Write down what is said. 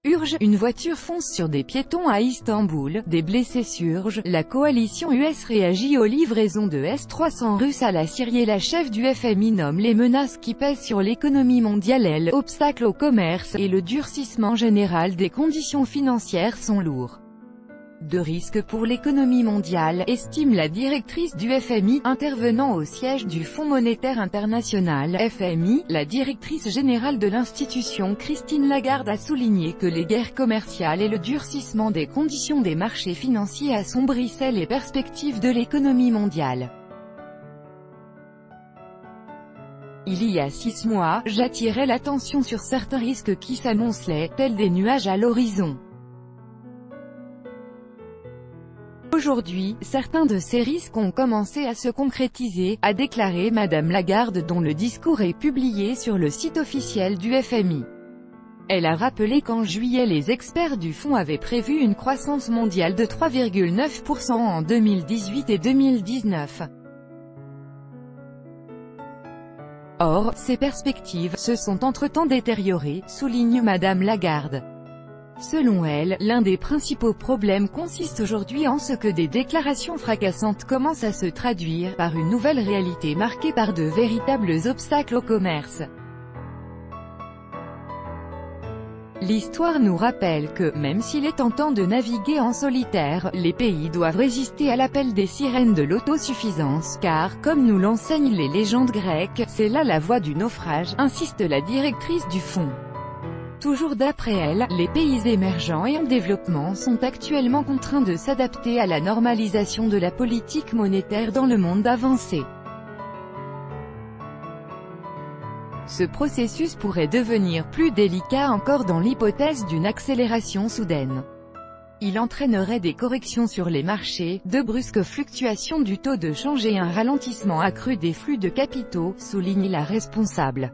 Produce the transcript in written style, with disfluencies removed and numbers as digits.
Urge, une voiture fonce sur des piétons à Istanbul, des blessés surgent, la coalition US réagit aux livraisons de S-300 russes à la Syrie et la chef du FMI nomme les menaces qui pèsent sur l'économie mondiale. Obstacles au commerce, et le durcissement général des conditions financières sont lourds de risques pour l'économie mondiale, estime la directrice du FMI, intervenant au siège du Fonds monétaire international, FMI, la directrice générale de l'institution Christine Lagarde a souligné que les guerres commerciales et le durcissement des conditions des marchés financiers assombrissaient les perspectives de l'économie mondiale. Il y a 6 mois, j'attirais l'attention sur certains risques qui s'annonçaient, tels des nuages à l'horizon. Aujourd'hui, certains de ces risques ont commencé à se concrétiser, a déclaré Madame Lagarde dont le discours est publié sur le site officiel du FMI. Elle a rappelé qu'en juillet les experts du fonds avaient prévu une croissance mondiale de 3,9% en 2018 et 2019. Or, ces perspectives se sont entre-temps détériorées, souligne Madame Lagarde. Selon elle, l'un des principaux problèmes consiste aujourd'hui en ce que des déclarations fracassantes commencent à se traduire par une nouvelle réalité marquée par de véritables obstacles au commerce. L'histoire nous rappelle que, même s'il est tentant de naviguer en solitaire, les pays doivent résister à l'appel des sirènes de l'autosuffisance, car, comme nous l'enseignent les légendes grecques, c'est là la voie du naufrage, insiste la directrice du fonds. Toujours d'après elle, les pays émergents et en développement sont actuellement contraints de s'adapter à la normalisation de la politique monétaire dans le monde avancé. Ce processus pourrait devenir plus délicat encore dans l'hypothèse d'une accélération soudaine. Il entraînerait des corrections sur les marchés, de brusques fluctuations du taux de change et un ralentissement accru des flux de capitaux, souligne la responsable.